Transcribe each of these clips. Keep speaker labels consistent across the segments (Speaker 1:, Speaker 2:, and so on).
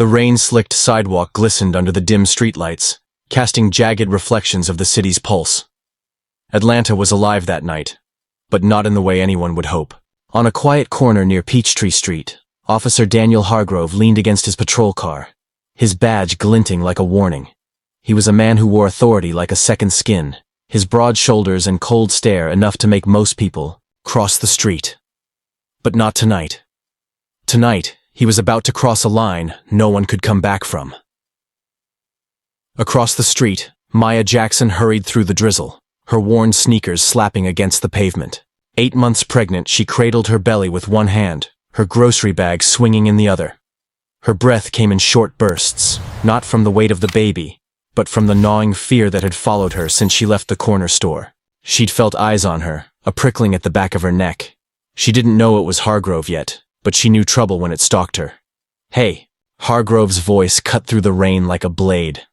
Speaker 1: The rain-slicked sidewalk glistened under the dim streetlights, casting jagged reflections of the city's pulse. Atlanta was alive that night, but not in the way anyone would hope. On a quiet corner near Peachtree Street, Officer Daniel Hargrove leaned against his patrol car, his badge glinting like a warning. He was a man who wore authority like a second skin, his broad shoulders and cold stare enough to make most people cross the street. But not tonight. Tonight, he was about to cross a line no one could come back from. Across the street, Maya Jackson hurried through the drizzle, her worn sneakers slapping against the pavement. 8 months pregnant, she cradled her belly with one hand, her grocery bag swinging in the other. Her breath came in short bursts, not from the weight of the baby, but from the gnawing fear that had followed her since she left the corner store. She'd felt eyes on her, a prickling at the back of her neck. She didn't know it was Hargrove yet, but she knew trouble when it stalked her. "Hey!" Hargrove's voice cut through the rain like a blade.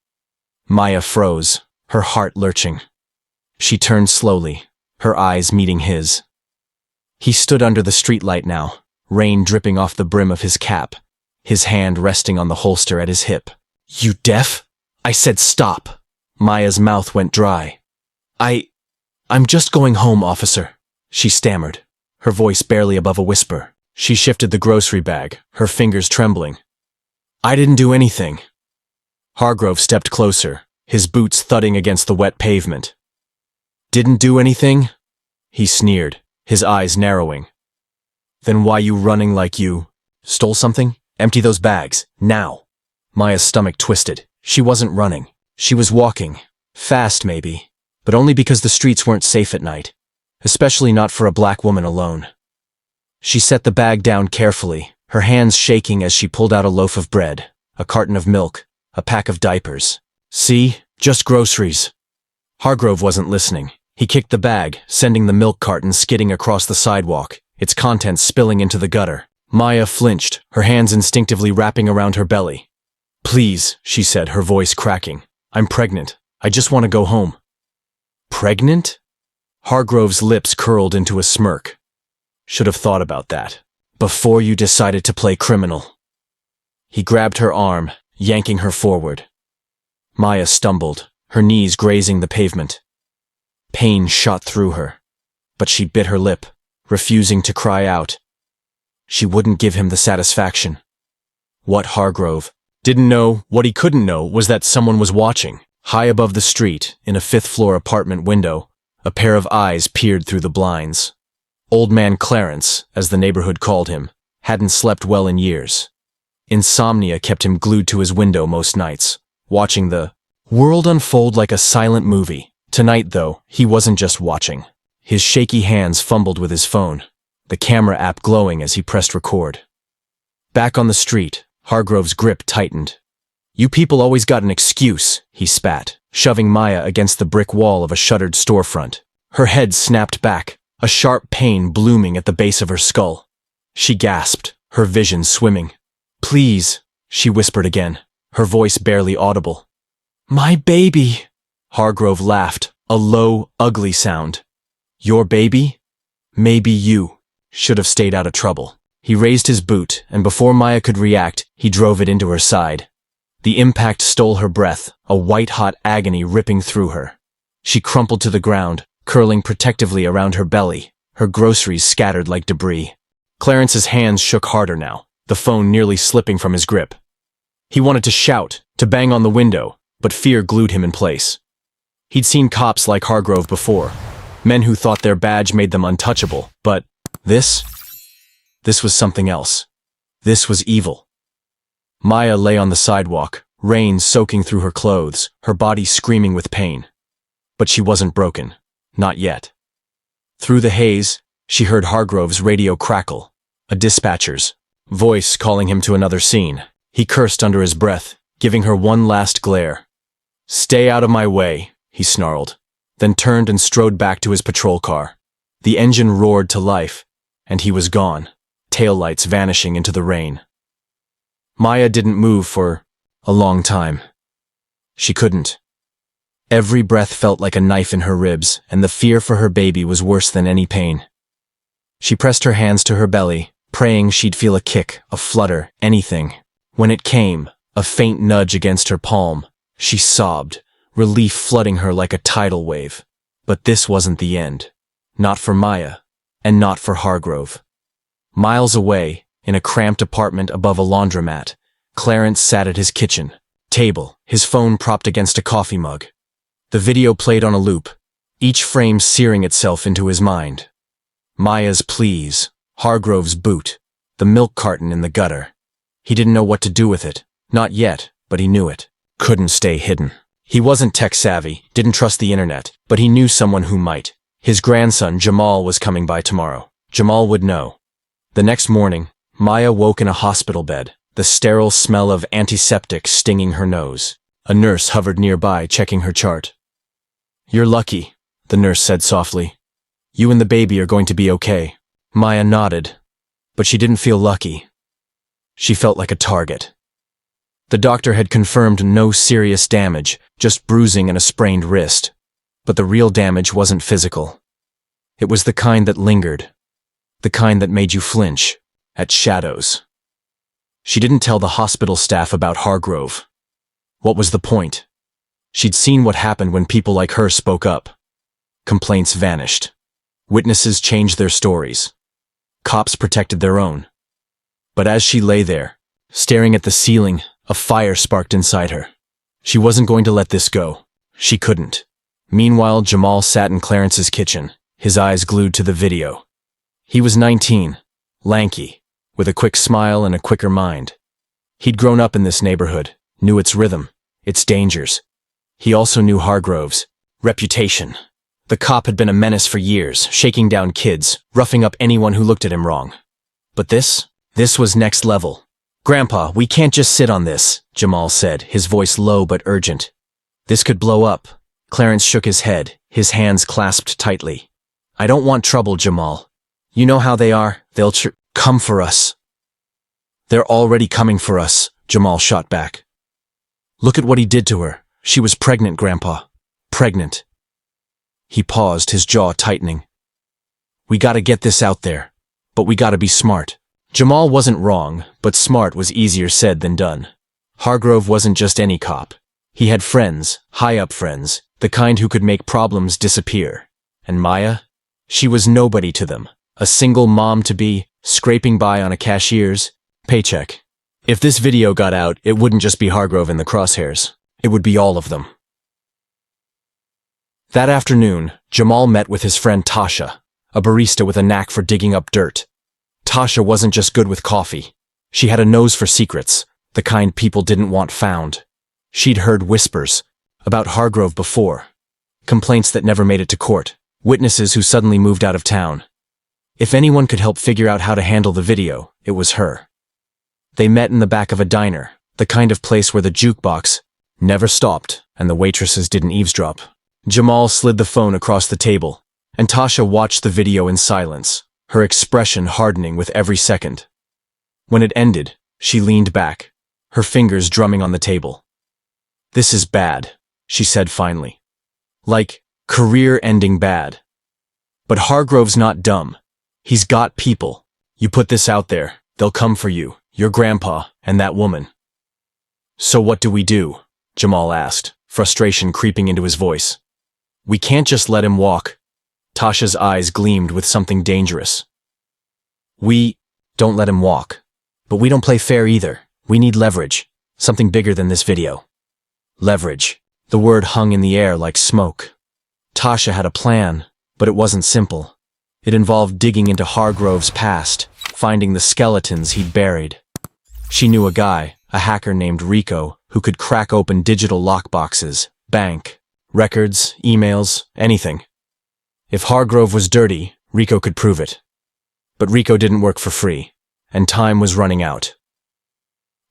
Speaker 1: Maya froze, her heart lurching. She turned slowly, her eyes meeting his. He stood under the streetlight now, rain dripping off the brim of his cap, his hand resting on the holster at his hip. "You deaf?" "I said stop." Maya's mouth went dry. I'm just going home, officer," she stammered, her voice barely above a whisper. She shifted the grocery bag, her fingers trembling. "I didn't do anything." Hargrove stepped closer, his boots thudding against the wet pavement. "Didn't do anything?" he sneered, his eyes narrowing. "Then why you running like you stole something? Empty those bags, now." Maya's stomach twisted. She wasn't running. She was walking. Fast, maybe, but only because the streets weren't safe at night, especially not for a black woman alone. She set the bag down carefully, her hands shaking as she pulled out a loaf of bread, a carton of milk, a pack of diapers. "See? Just groceries." Hargrove wasn't listening. He kicked the bag, sending the milk carton skidding across the sidewalk, its contents spilling into the gutter. Maya flinched, her hands instinctively wrapping around her belly. "Please," she said, her voice cracking. "I'm pregnant. I just want to go home." "Pregnant?" Hargrove's lips curled into a smirk. "Should have thought about that before you decided to play criminal." He grabbed her arm, yanking her forward. Maya stumbled, her knees grazing the pavement. Pain shot through her, but she bit her lip, refusing to cry out. She wouldn't give him the satisfaction. What Hargrove didn't know, what he couldn't know, was that someone was watching. High above the street, in a fifth-floor apartment window, a pair of eyes peered through the blinds. Old Man Clarence, as the neighborhood called him, hadn't slept well in years. Insomnia kept him glued to his window most nights, watching the world unfold like a silent movie. Tonight, though, he wasn't just watching. His shaky hands fumbled with his phone, the camera app glowing as he pressed record. Back on the street, Hargrove's grip tightened. "You people always got an excuse," he spat, shoving Maya against the brick wall of a shuttered storefront. Her head snapped back, a sharp pain blooming at the base of her skull. She gasped, her vision swimming. "Please," she whispered again, her voice barely audible. "My baby!" Hargrove laughed, a low, ugly sound. "Your baby? Maybe you should have stayed out of trouble." He raised his boot, and before Maya could react, he drove it into her side. The impact stole her breath, a white-hot agony ripping through her. She crumpled to the ground, curling protectively around her belly, her groceries scattered like debris. Clarence's hands shook harder now, the phone nearly slipping from his grip. He wanted to shout, to bang on the window, but fear glued him in place. He'd seen cops like Hargrove before, men who thought their badge made them untouchable, but this was something else. This was evil. Maya lay on the sidewalk, rain soaking through her clothes, her body screaming with pain. But she wasn't broken. Not yet. Through the haze, she heard Hargrove's radio crackle, a dispatcher's voice calling him to another scene. He cursed under his breath, giving her one last glare. "Stay out of my way," he snarled, then turned and strode back to his patrol car. The engine roared to life, and he was gone, taillights vanishing into the rain. Maya didn't move for a long time. She couldn't. Every breath felt like a knife in her ribs, and the fear for her baby was worse than any pain. She pressed her hands to her belly, praying she'd feel a kick, a flutter, anything. When it came, A faint nudge against her palm. She sobbed, relief flooding her like a tidal wave. But this wasn't the end. Not for Maya, and not for Hargrove. Miles away, in a cramped apartment above a laundromat, Clarence sat at his kitchen table, his phone propped against a coffee mug. The video played on a loop, each frame searing itself into his mind. Maya's pleas, Hargrove's boot, the milk carton in the gutter. He didn't know what to do with it. Not yet, but he knew it. Couldn't stay hidden. He wasn't tech-savvy, didn't trust the internet, but he knew someone who might. His grandson, Jamal, was coming by tomorrow. Jamal would know. The next morning, Maya woke in a hospital bed, the sterile smell of antiseptic stinging her nose. A nurse hovered nearby, checking her chart. "You're lucky," the nurse said softly. "You and the baby are going to be okay." Maya nodded, but she didn't feel lucky. She felt like a target. The doctor had confirmed no serious damage, just bruising and a sprained wrist. But the real damage wasn't physical. It was the kind that lingered. The kind that made you flinch at shadows. She didn't tell the hospital staff about Hargrove. What was the point? She'd seen what happened when people like her spoke up. Complaints vanished. Witnesses changed their stories. Cops protected their own. But as she lay there, staring at the ceiling, a fire sparked inside her. She wasn't going to let this go. She couldn't. Meanwhile, Jamal sat in Clarence's kitchen, his eyes glued to the video. He was 19, lanky, with a quick smile and a quicker mind. He'd grown up in this neighborhood, knew its rhythm, its dangers. He also knew Hargrove's reputation. The cop had been a menace for years, shaking down kids, roughing up anyone who looked at him wrong. But this was next level. "Grandpa, we can't just sit on this," Jamal said, his voice low but urgent. "This could blow up." Clarence shook his head, his hands clasped tightly. "I don't want trouble, Jamal. You know how they are. They'll come for us." "They're already coming for us," Jamal shot back. "Look at what he did to her. She was pregnant, Grandpa. Pregnant." He paused, his jaw tightening. "We gotta get this out there, but we gotta be smart." Jamal wasn't wrong, but smart was easier said than done. Hargrove wasn't just any cop. He had friends, high-up friends, the kind who could make problems disappear. And Maya? She was nobody to them. A single mom-to-be, scraping by on a cashier's paycheck. If this video got out, it wouldn't just be Hargrove in the crosshairs. It would be all of them. That afternoon, Jamal met with his friend Tasha, a barista with a knack for digging up dirt. Tasha wasn't just good with coffee. She had a nose for secrets, the kind people didn't want found. She'd heard whispers about Hargrove before, complaints that never made it to court, witnesses who suddenly moved out of town. If anyone could help figure out how to handle the video, it was her. They met in the back of a diner, the kind of place where the jukebox never stopped and the waitresses didn't eavesdrop. Jamal slid the phone across the table, and Tasha watched the video in silence, her expression hardening with every second. When it ended, she leaned back, her fingers drumming on the table. "This is bad," she said finally. "Like, career-ending bad. But Hargrove's not dumb. He's got people. You put this out there, they'll come for you, your grandpa, and that woman." "So what do we do?" Jamal asked, frustration creeping into his voice. "We can't just let him walk." Tasha's eyes gleamed with something dangerous. "We don't let him walk. But we don't play fair either. We need leverage. Something bigger than this video." Leverage. The word hung in the air like smoke. Tasha had a plan, but it wasn't simple. It involved digging into Hargrove's past, finding the skeletons he'd buried. She knew a guy, a hacker named Rico, who could crack open digital lockboxes, bank, records, emails, anything. If Hargrove was dirty, Rico could prove it. But Rico didn't work for free, and time was running out.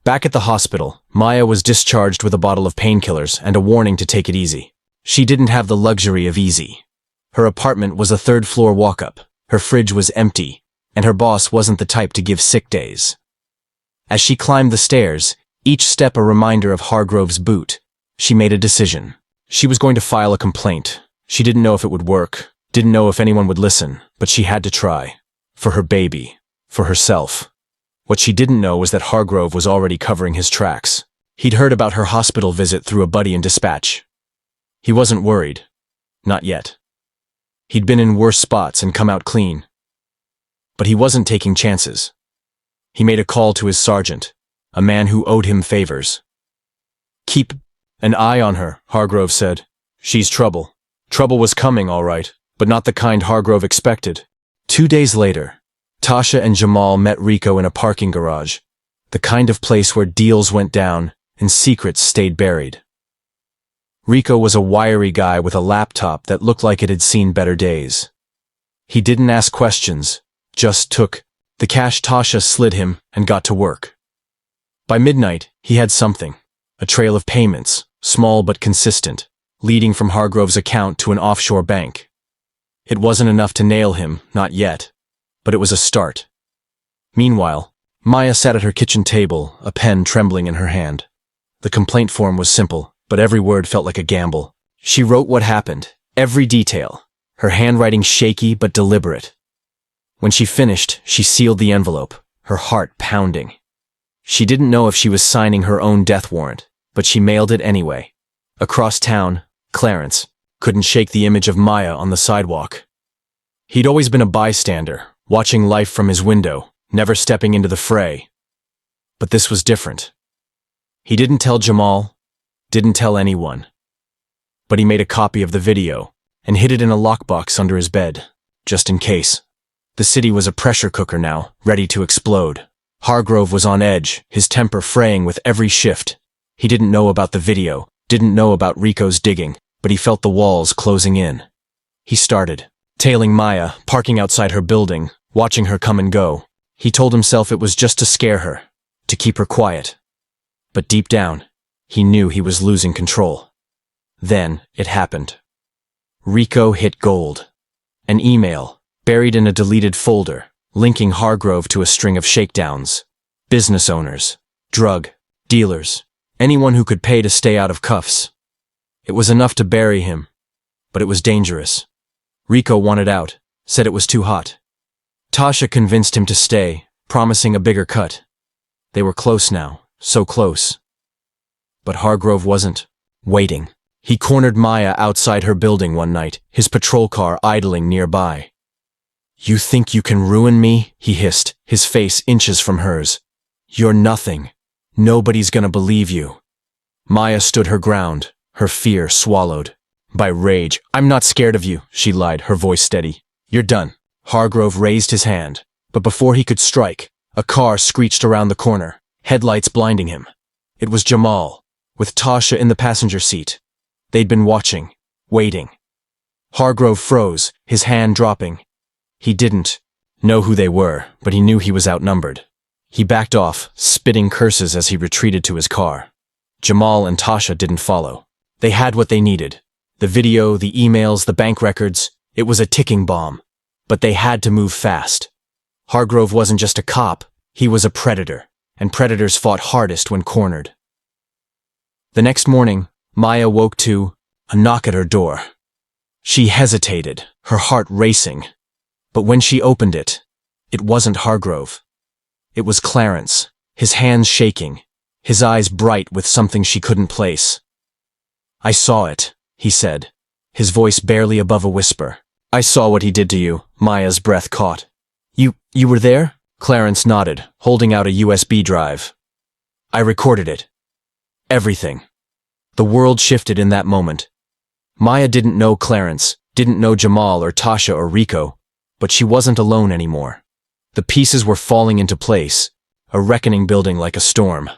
Speaker 1: Back at the hospital, Maya was discharged with a bottle of painkillers and a warning to take it easy. She didn't have the luxury of easy. Her apartment was a third-floor walk-up, her fridge was empty, and her boss wasn't the type to give sick days. As she climbed the stairs, each step a reminder of Hargrove's boot, she made a decision. She was going to file a complaint. She didn't know if it would work, didn't know if anyone would listen, but she had to try. For her baby, for herself. What she didn't know was that Hargrove was already covering his tracks. He'd heard about her hospital visit through a buddy in dispatch. He wasn't worried. Not yet. He'd been in worse spots and come out clean. But he wasn't taking chances. He made a call to his sergeant, a man who owed him favors. "Keep an eye on her," Hargrove said. "She's trouble." Trouble was coming, all right, but not the kind Hargrove expected. 2 days later, Tasha and Jamal met Rico in a parking garage, the kind of place where deals went down and secrets stayed buried. Rico was a wiry guy with a laptop that looked like it had seen better days. He didn't ask questions, just took the cash Tasha slid him and got to work. By midnight, he had something, a trail of payments, small but consistent, leading from Hargrove's account to an offshore bank. It wasn't enough to nail him, not yet, but it was a start. Meanwhile, Maya sat at her kitchen table, a pen trembling in her hand. The complaint form was simple, but every word felt like a gamble. She wrote what happened, every detail, her handwriting shaky but deliberate. When she finished, she sealed the envelope, her heart pounding. She didn't know if she was signing her own death warrant, but she mailed it anyway. Across town, Clarence couldn't shake the image of Maya on the sidewalk. He'd always been a bystander, watching life from his window, never stepping into the fray. But this was different. He didn't tell Jamal, didn't tell anyone. But he made a copy of the video and hid it in a lockbox under his bed, just in case. The city was a pressure cooker now, ready to explode. Hargrove was on edge, his temper fraying with every shift. He didn't know about the video, didn't know about Rico's digging, but he felt the walls closing in. He started, tailing Maya, parking outside her building, watching her come and go. He told himself it was just to scare her, to keep her quiet. But deep down, he knew he was losing control. Then it happened. Rico hit gold. An email, buried in a deleted folder, linking Hargrove to a string of shakedowns. Business owners, drug dealers, anyone who could pay to stay out of cuffs. It was enough to bury him, but it was dangerous. Rico wanted out, said it was too hot. Tasha convinced him to stay, promising a bigger cut. They were close now, so close. But Hargrove wasn't waiting. He cornered Maya outside her building one night, his patrol car idling nearby. "You think you can ruin me?" he hissed, his face inches from hers. "You're nothing. Nobody's gonna believe you." Maya stood her ground, her fear swallowed by rage. "I'm not scared of you," she lied, her voice steady. "You're done." Hargrove raised his hand, but before he could strike, a car screeched around the corner, headlights blinding him. It was Jamal, with Tasha in the passenger seat. They'd been watching, waiting. Hargrove froze, his hand dropping. He didn't know who they were, but he knew he was outnumbered. He backed off, spitting curses as he retreated to his car. Jamal and Tasha didn't follow. They had what they needed. The video, the emails, the bank records. It was a ticking bomb. But they had to move fast. Hargrove wasn't just a cop, he was a predator, and predators fought hardest when cornered. The next morning, Maya woke to a knock at her door. She hesitated, her heart racing. But when she opened it, it wasn't Hargrove. It was Clarence, his hands shaking, his eyes bright with something she couldn't place. "I saw it," he said, his voice barely above a whisper. "I saw what he did to you," Maya's breath caught. You were there?" Clarence nodded, holding out a USB drive. "I recorded it. Everything." The world shifted in that moment. Maya didn't know Clarence, didn't know Jamal or Tasha or Rico, but she wasn't alone anymore. The pieces were falling into place, a reckoning building like a storm.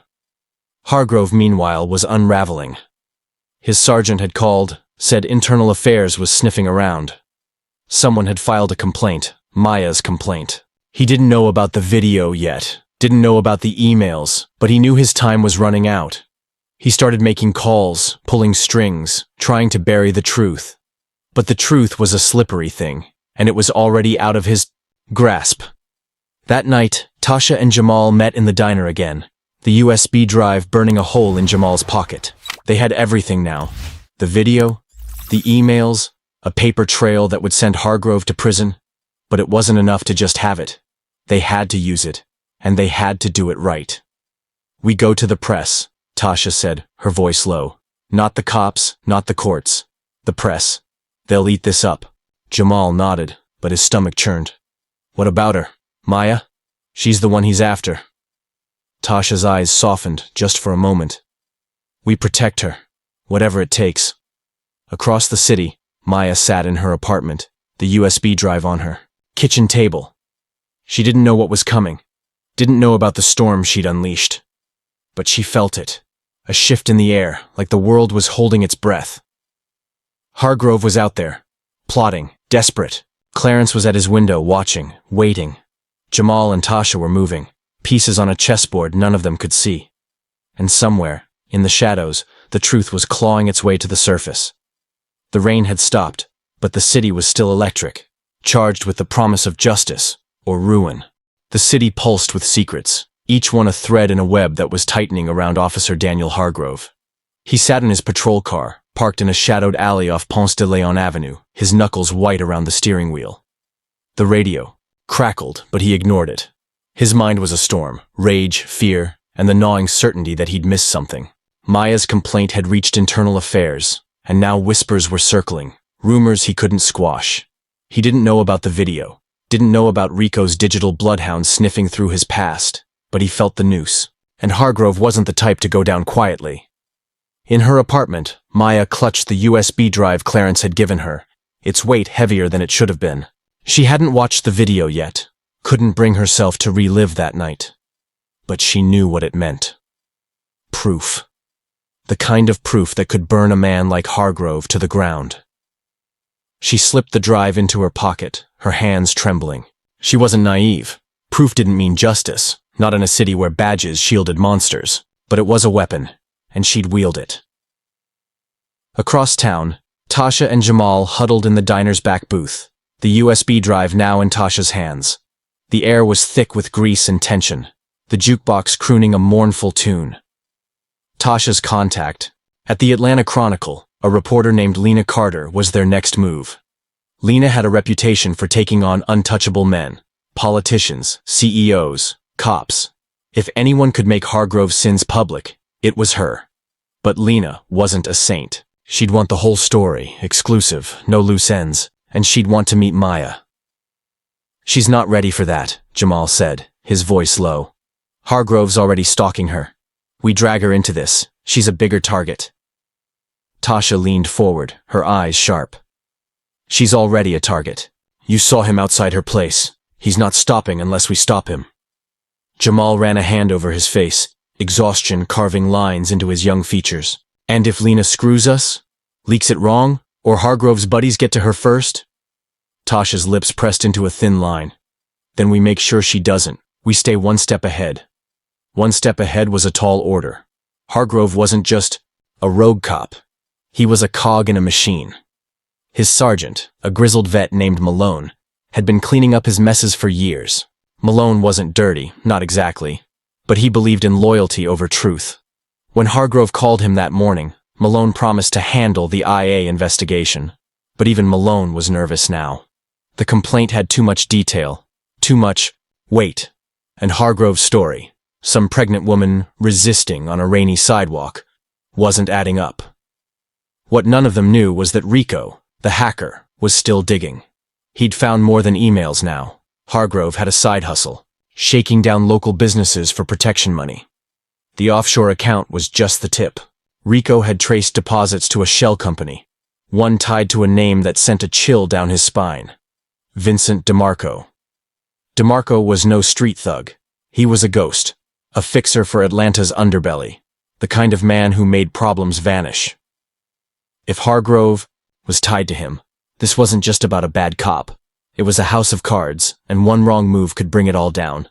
Speaker 1: Hargrove, meanwhile, was unraveling. His sergeant had called, said Internal Affairs was sniffing around. Someone had filed a complaint, Maya's complaint. He didn't know about the video yet, didn't know about the emails, but he knew his time was running out. He started making calls, pulling strings, trying to bury the truth. But the truth was a slippery thing, and it was already out of his grasp. That night, Tasha and Jamal met in the diner again, the USB drive burning a hole in Jamal's pocket. They had everything now. The video, the emails, a paper trail that would send Hargrove to prison. But it wasn't enough to just have it. They had to use it, and they had to do it right. "We go to the press," Tasha said, her voice low. Not the cops, not the courts. The press. They'll eat this up. Jamal nodded, but his stomach churned. What about her? Maya? She's the one he's after. Tasha's eyes softened just for a moment. We protect her, whatever it takes. Across the city, Maya sat in her apartment, the USB drive on her kitchen table. She didn't know what was coming, didn't know about the storm she'd unleashed. But she felt it, a shift in the air, like the world was holding its breath. Hargrove was out there, plotting, desperate. Clarence was at his window, watching, waiting. Jamal and Tasha were moving, pieces on a chessboard none of them could see. And somewhere, in the shadows, the truth was clawing its way to the surface. The rain had stopped, but the city was still electric, charged with the promise of justice, or ruin. The city pulsed with secrets, each one a thread in a web that was tightening around Officer Daniel Hargrove. He sat in his patrol car, parked in a shadowed alley off Ponce de Leon Avenue, his knuckles white around the steering wheel. The radio crackled, but he ignored it. His mind was a storm, rage, fear, and the gnawing certainty that he'd missed something. Maya's complaint had reached internal affairs, and now whispers were circling, rumors he couldn't squash. He didn't know about the video, didn't know about Rico's digital bloodhound sniffing through his past, but he felt the noose, and Hargrove wasn't the type to go down quietly. In her apartment, Maya clutched the USB drive Clarence had given her, its weight heavier than it should have been. She hadn't watched the video yet, couldn't bring herself to relive that night. But she knew what it meant. Proof. The kind of proof that could burn a man like Hargrove to the ground. She slipped the drive into her pocket, her hands trembling. She wasn't naive. Proof didn't mean justice, not in a city where badges shielded monsters, but it was a weapon, and she'd wield it. Across town, Tasha and Jamal huddled in the diner's back booth, the USB drive now in Tasha's hands. The air was thick with grease and tension, the jukebox crooning a mournful tune. Tasha's contact. At the Atlanta Chronicle, a reporter named Lena Carter was their next move. Lena had a reputation for taking on untouchable men, politicians, CEOs, cops. If anyone could make Hargrove's sins public, it was her. But Lena wasn't a saint. She'd want the whole story, exclusive, no loose ends, and she'd want to meet Maya. She's not ready for that, Jamal said, his voice low. Hargrove's already stalking her. We drag her into this, she's a bigger target. Tasha leaned forward, her eyes sharp. She's already a target. You saw him outside her place. He's not stopping unless we stop him. Jamal ran a hand over his face, exhaustion carving lines into his young features. And if Lena screws us, leaks it wrong, or Hargrove's buddies get to her first? Tasha's lips pressed into a thin line. Then we make sure she doesn't. We stay one step ahead. One step ahead was a tall order. Hargrove wasn't just a rogue cop. He was a cog in a machine. His sergeant, a grizzled vet named Malone, had been cleaning up his messes for years. Malone wasn't dirty, not exactly, but he believed in loyalty over truth. When Hargrove called him that morning, Malone promised to handle the IA investigation. But even Malone was nervous now. The complaint had too much detail, too much weight. And Hargrove's story, some pregnant woman resisting on a rainy sidewalk, wasn't adding up. What none of them knew was that Rico, the hacker, was still digging. He'd found more than emails now. Hargrove had a side hustle, shaking down local businesses for protection money. The offshore account was just the tip. Rico had traced deposits to a shell company, one tied to a name that sent a chill down his spine. Vincent DeMarco. DeMarco was no street thug. He was a ghost, a fixer for Atlanta's underbelly, the kind of man who made problems vanish. If Hargrove was tied to him, this wasn't just about a bad cop. It was a house of cards, and one wrong move could bring it all down.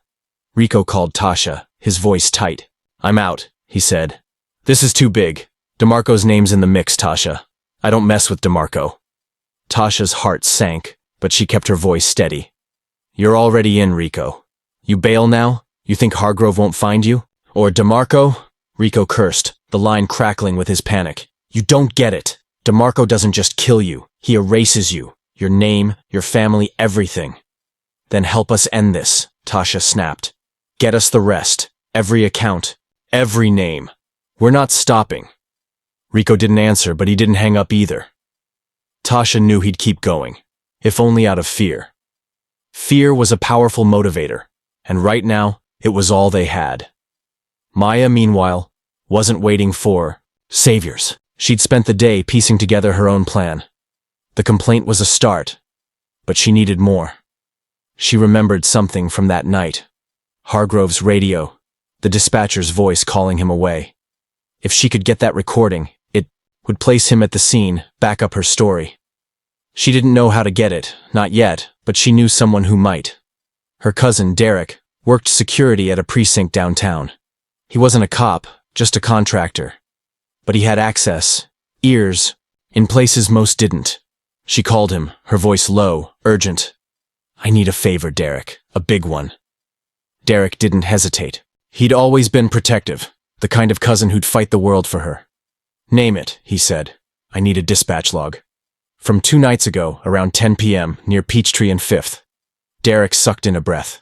Speaker 1: Rico called Tasha, his voice tight. I'm out, he said. This is too big. DeMarco's name's in the mix, Tasha. I don't mess with DeMarco. Tasha's heart sank, but she kept her voice steady. You're already in, Rico. You bail now? You think Hargrove won't find you? Or DeMarco? Rico cursed, the line crackling with his panic. You don't get it. DeMarco doesn't just kill you. He erases you. Your name, your family, everything. Then help us end this, Tasha snapped. Get us the rest. Every account. Every name. "We're not stopping." Rico didn't answer, but he didn't hang up either. Tasha knew he'd keep going, if only out of fear. Fear was a powerful motivator, and right now, it was all they had. Maya, meanwhile, wasn't waiting for saviors. She'd spent the day piecing together her own plan. The complaint was a start, but she needed more. She remembered something from that night. Hargrove's radio, the dispatcher's voice calling him away. If she could get that recording, it would place him at the scene, back up her story. She didn't know how to get it, not yet, but she knew someone who might. Her cousin, Derek, worked security at a precinct downtown. He wasn't a cop, just a contractor. But he had access, ears, in places most didn't. She called him, her voice low, urgent. "I need a favor, Derek, a big one." Derek didn't hesitate. He'd always been protective, the kind of cousin who'd fight the world for her. "Name it," he said. "I need a dispatch log." From 2 nights ago, around 10 p.m., near Peachtree and 5th. Derek sucked in a breath.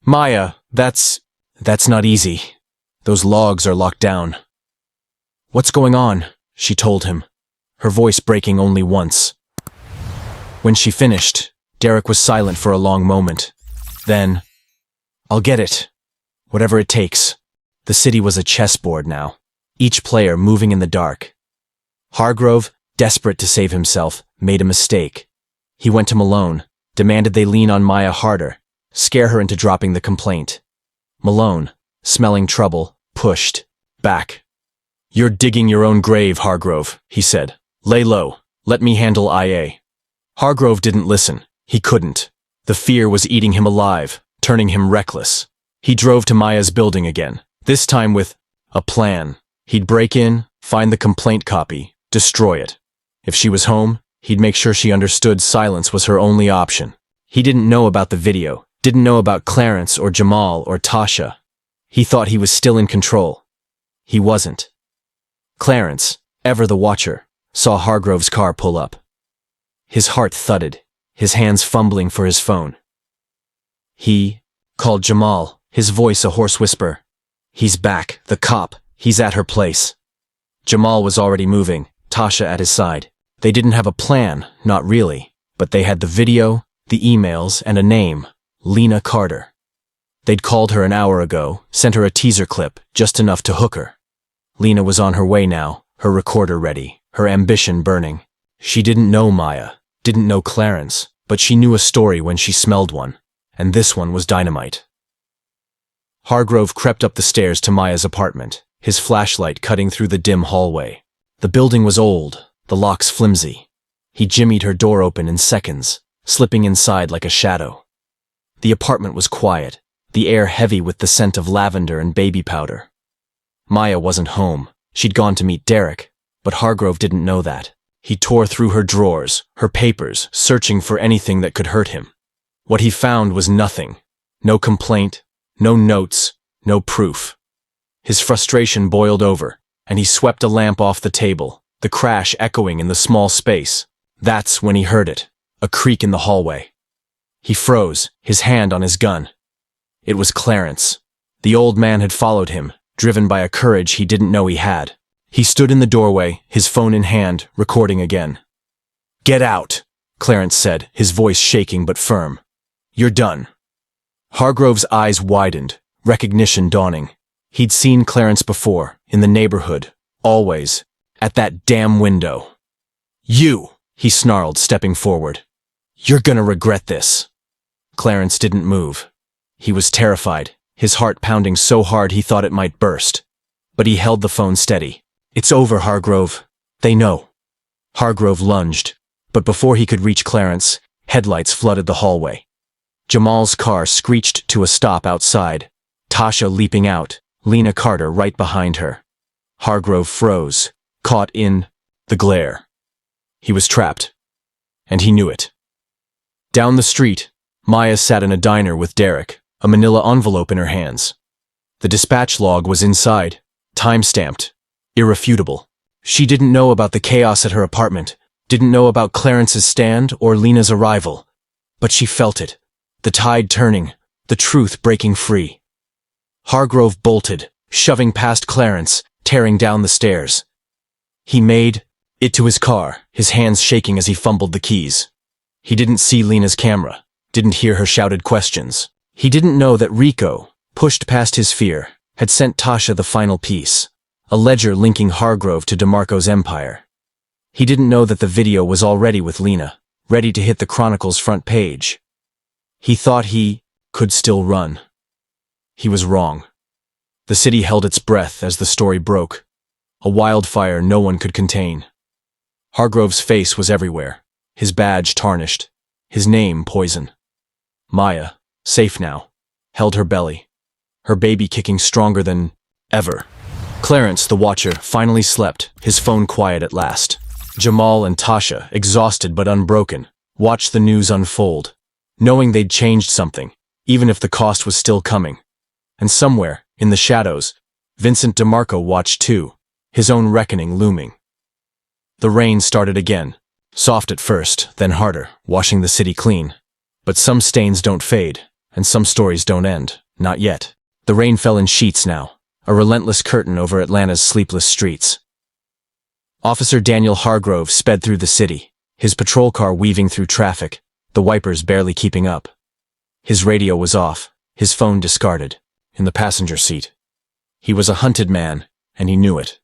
Speaker 1: "Maya, that's not easy. Those logs are locked down." "What's going on?" she told him, her voice breaking only once. When she finished, Derek was silent for a long moment. Then, "I'll get it. Whatever it takes." The city was a chessboard now, each player moving in the dark. Hargrove, desperate to save himself, made a mistake. He went to Malone, demanded they lean on Maya harder, scare her into dropping the complaint. Malone, smelling trouble, pushed back. "You're digging your own grave, Hargrove," he said. "Lay low. Let me handle IA." Hargrove didn't listen. He couldn't. The fear was eating him alive, turning him reckless. He drove to Maya's building again, this time with a plan. He'd break in, find the complaint copy, destroy it. If she was home, he'd make sure she understood silence was her only option. He didn't know about the video, didn't know about Clarence or Jamal or Tasha. He thought he was still in control. He wasn't. Clarence, ever the watcher, saw Hargrove's car pull up. His heart thudded, his hands fumbling for his phone. He called Jamal, his voice a hoarse whisper. "He's back, the cop. He's at her place." Jamal was already moving, Tasha at his side. They didn't have a plan, not really, but they had the video, the emails, and a name, Lena Carter. They'd called her an hour ago, sent her a teaser clip, just enough to hook her. Lena was on her way now, her recorder ready, her ambition burning. She didn't know Maya, didn't know Clarence, but she knew a story when she smelled one, and this one was dynamite. Hargrove crept up the stairs to Maya's apartment, his flashlight cutting through the dim hallway. The building was old, the locks flimsy. He jimmied her door open in seconds, slipping inside like a shadow. The apartment was quiet, the air heavy with the scent of lavender and baby powder. Maya wasn't home. She'd gone to meet Derek, but Hargrove didn't know that. He tore through her drawers, her papers, searching for anything that could hurt him. What he found was nothing. No complaint, no notes, no proof. His frustration boiled over, and he swept a lamp off the table, the crash echoing in the small space. That's when he heard it, a creak in the hallway. He froze, his hand on his gun. It was Clarence. The old man had followed him, driven by a courage he didn't know he had. He stood in the doorway, his phone in hand, recording again. "Get out," Clarence said, his voice shaking but firm. "You're done." Hargrove's eyes widened, recognition dawning. He'd seen Clarence before, in the neighborhood, always, at that damn window. "You," he snarled, stepping forward. "You're gonna regret this." Clarence didn't move. He was terrified, his heart pounding so hard he thought it might burst. But he held the phone steady. "It's over, Hargrove. They know." Hargrove lunged, but before he could reach Clarence, headlights flooded the hallway. Jamal's car screeched to a stop outside, Tasha leaping out, Lena Carter right behind her. Hargrove froze, caught in the glare. He was trapped, and he knew it. Down the street, Maya sat in a diner with Derek, a manila envelope in her hands. The dispatch log was inside, time-stamped, irrefutable. She didn't know about the chaos at her apartment, didn't know about Clarence's stand or Lena's arrival, but she felt it, the tide turning, the truth breaking free. Hargrove bolted, shoving past Clarence, tearing down the stairs. He made it to his car, his hands shaking as he fumbled the keys. He didn't see Lena's camera, didn't hear her shouted questions. He didn't know that Rico, pushed past his fear, had sent Tasha the final piece, a ledger linking Hargrove to DeMarco's empire. He didn't know that the video was already with Lena, ready to hit the Chronicle's front page. He thought he could still run. He was wrong. The city held its breath as the story broke, a wildfire no one could contain. Hargrove's face was everywhere, his badge tarnished, his name poison. Maya, safe now, held her belly, her baby kicking stronger than ever. Clarence, the watcher, finally slept, his phone quiet at last. Jamal and Tasha, exhausted but unbroken, watched the news unfold, knowing they'd changed something, even if the cost was still coming. And somewhere, in the shadows, Vincent DeMarco watched too, his own reckoning looming. The rain started again, soft at first, then harder, washing the city clean. But some stains don't fade, and some stories don't end, not yet. The rain fell in sheets now, a relentless curtain over Atlanta's sleepless streets. Officer Daniel Hargrove sped through the city, his patrol car weaving through traffic, the wipers barely keeping up. His radio was off, his phone discarded, in the passenger seat. He was a hunted man, and he knew it.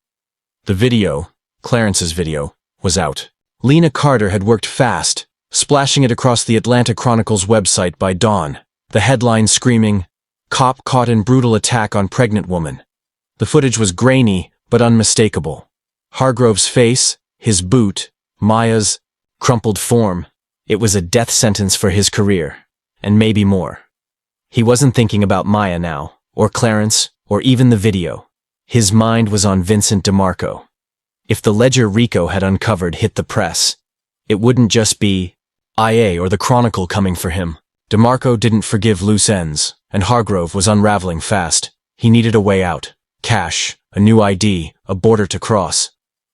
Speaker 1: The video, Clarence's video, was out. Lena Carter had worked fast, splashing it across the Atlanta Chronicle's website by dawn, the headline screaming, "Cop caught in brutal attack on pregnant woman." The footage was grainy, but unmistakable. Hargrove's face, his boot, Maya's crumpled form. It was a death sentence for his career, and maybe more. He wasn't thinking about Maya now, or Clarence, or even the video. His mind was on Vincent DeMarco. If the ledger Rico had uncovered hit the press, it wouldn't just be IA or the Chronicle coming for him. DeMarco didn't forgive loose ends, and Hargrove was unraveling fast. He needed a way out. Cash, a new ID, a border to cross.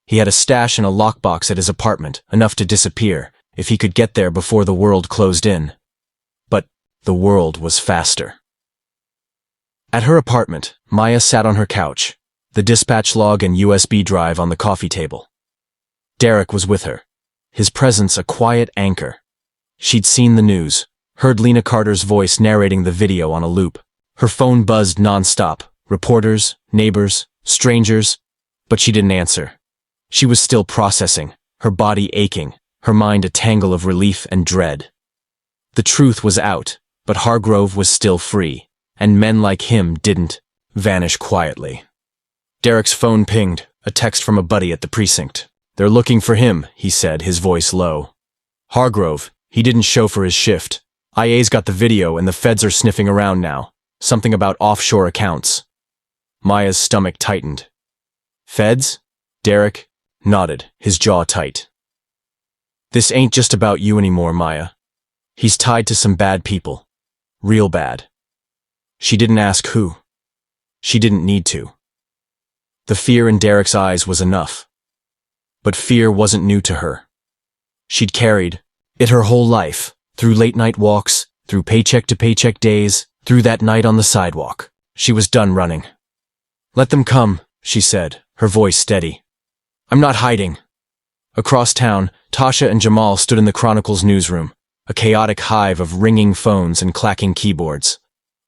Speaker 1: He had a stash in a lockbox at his apartment, enough to disappear, if he could get there before the world closed in. But the world was faster. At her apartment, Maya sat on her couch, the dispatch log and USB drive on the coffee table. Derek was with her, his presence a quiet anchor. She'd seen the news, heard Lena Carter's voice narrating the video on a loop. Her phone buzzed nonstop, reporters, neighbors, strangers, but she didn't answer. She was still processing, her body aching, her mind a tangle of relief and dread. The truth was out, but Hargrove was still free, and men like him didn't vanish quietly. Derek's phone pinged, a text from a buddy at the precinct. "They're looking for him," he said, his voice low. "Hargrove, he didn't show for his shift. IA's got the video and the feds are sniffing around now. Something about offshore accounts." Maya's stomach tightened. "Feds?" Derek nodded, his jaw tight. "This ain't just about you anymore, Maya. He's tied to some bad people. Real bad." She didn't ask who. She didn't need to. The fear in Derek's eyes was enough. But fear wasn't new to her. She'd carried it her whole life, through late-night walks, through paycheck-to-paycheck days, through that night on the sidewalk. She was done running. "Let them come," she said, her voice steady. "I'm not hiding." Across town, Tasha and Jamal stood in the Chronicle's newsroom, a chaotic hive of ringing phones and clacking keyboards.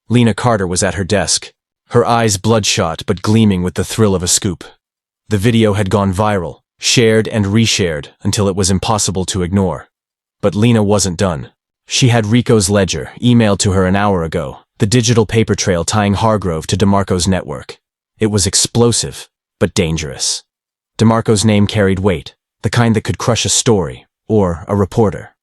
Speaker 1: Lena Carter was at her desk, her eyes bloodshot but gleaming with the thrill of a scoop. The video had gone viral, shared and reshared until it was impossible to ignore. But Lena wasn't done. She had Rico's ledger emailed to her an hour ago, the digital paper trail tying Hargrove to DeMarco's network. It was explosive, but dangerous. DeMarco's name carried weight, the kind that could crush a story, or a reporter.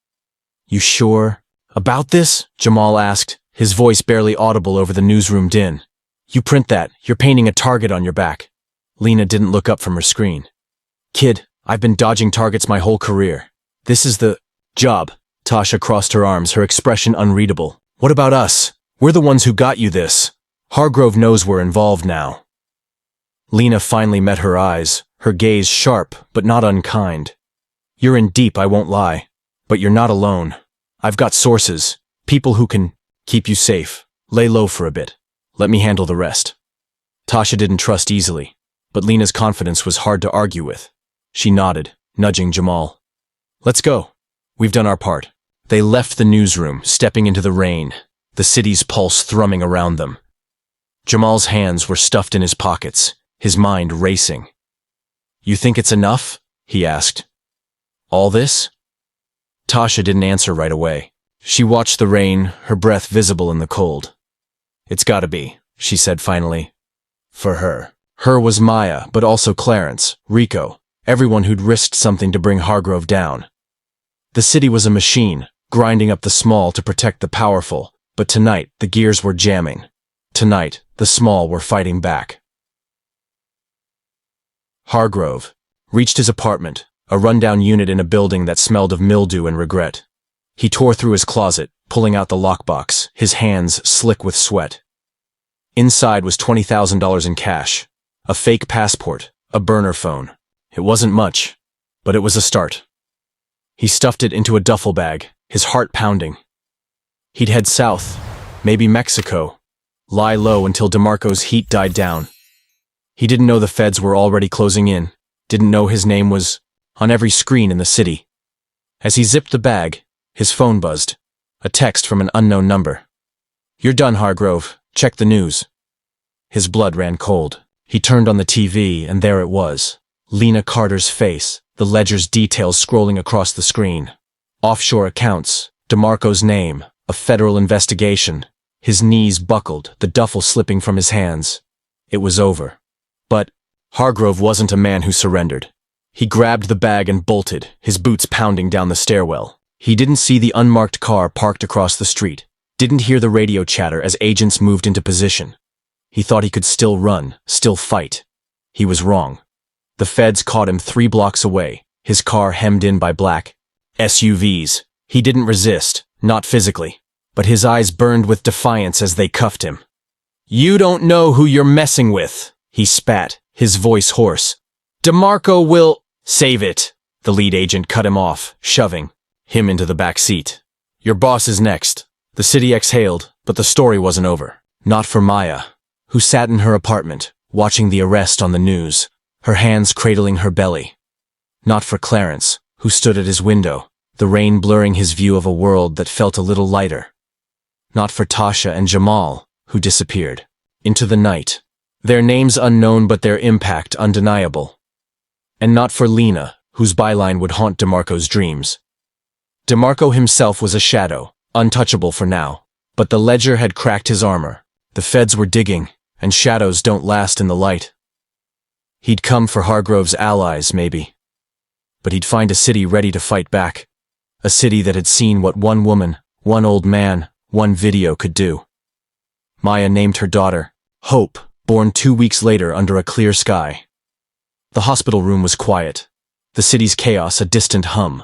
Speaker 1: "You sure about this?" Jamal asked, his voice barely audible over the newsroom din. "You print that, you're painting a target on your back." Lena didn't look up from her screen. "Kid, I've been dodging targets my whole career. This is the job." Tasha crossed her arms, her expression unreadable. "What about us? We're the ones who got you this. Hargrove knows we're involved now." Lena finally met her eyes, her gaze sharp but not unkind. "You're in deep, I won't lie. But you're not alone. I've got sources, people who can keep you safe. Lay low for a bit. Let me handle the rest." Tasha didn't trust easily, but Lena's confidence was hard to argue with. She nodded, nudging Jamal. Let's go. We've done our part. They left the newsroom, stepping into the rain, the city's pulse thrumming around them. Jamal's hands were stuffed in his pockets, his mind racing. You think it's enough? He asked. All this? Tasha didn't answer right away. She watched the rain, her breath visible in the cold. It's gotta be, she said finally. For her. Her was Maya, but also Clarence, Rico, everyone who'd risked something to bring Hargrove down. The city was a machine, grinding up the small to protect the powerful, but tonight the gears were jamming. Tonight, the small were fighting back. Hargrove reached his apartment, a rundown unit in a building that smelled of mildew and regret. He tore through his closet, pulling out the lockbox, his hands slick with sweat. Inside was $20,000 in cash, a fake passport, a burner phone. It wasn't much, but it was a start. He stuffed it into a duffel bag, his heart pounding. He'd head south, maybe Mexico, lie low until DeMarco's heat died down. He didn't know the feds were already closing in, didn't know his name was on every screen in the city. As he zipped the bag, his phone buzzed, a text from an unknown number. You're done, Hargrove. Check the news. His blood ran cold. He turned on the TV, and there it was. Lena Carter's face, the ledger's details scrolling across the screen. Offshore accounts, DeMarco's name, a federal investigation. His knees buckled, the duffel slipping from his hands. It was over. But Hargrove wasn't a man who surrendered. He grabbed the bag and bolted, his boots pounding down the stairwell. He didn't see the unmarked car parked across the street, didn't hear the radio chatter as agents moved into position. He thought he could still run, still fight. He was wrong. The feds caught him 3 blocks away, his car hemmed in by black SUVs. He didn't resist, not physically, but his eyes burned with defiance as they cuffed him. You don't know who you're messing with, he spat, his voice hoarse. DeMarco will save it. The lead agent cut him off, shoving him into the back seat. Your boss is next. The city exhaled, but the story wasn't over. Not for Maya, who sat in her apartment, watching the arrest on the news, her hands cradling her belly. Not for Clarence, who stood at his window, the rain blurring his view of a world that felt a little lighter. Not for Tasha and Jamal, who disappeared into the night, their names unknown but their impact undeniable. And not for Lena, whose byline would haunt DeMarco's dreams. DeMarco himself was a shadow, untouchable for now, but the ledger had cracked his armor. The feds were digging, and shadows don't last in the light. He'd come for Hargrove's allies, maybe. But he'd find a city ready to fight back. A city that had seen what one woman, one old man, one video could do. Maya named her daughter Hope, born 2 weeks later under a clear sky. The hospital room was quiet, the city's chaos a distant hum.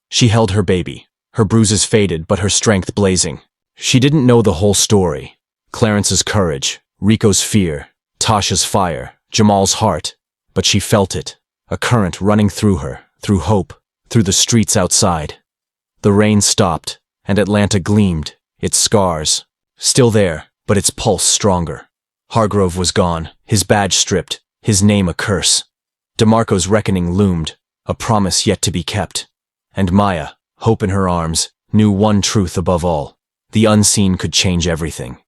Speaker 1: She held her baby, her bruises faded but her strength blazing. She didn't know the whole story. Clarence's courage, Rico's fear, Tasha's fire, Jamal's heart, but she felt it, a current running through her, through hope, through the streets outside. The rain stopped, and Atlanta gleamed, its scars still there, but its pulse stronger. Hargrove was gone, his badge stripped, his name a curse. DeMarco's reckoning loomed, a promise yet to be kept. And Maya, hope in her arms, knew one truth above all. The unseen could change everything.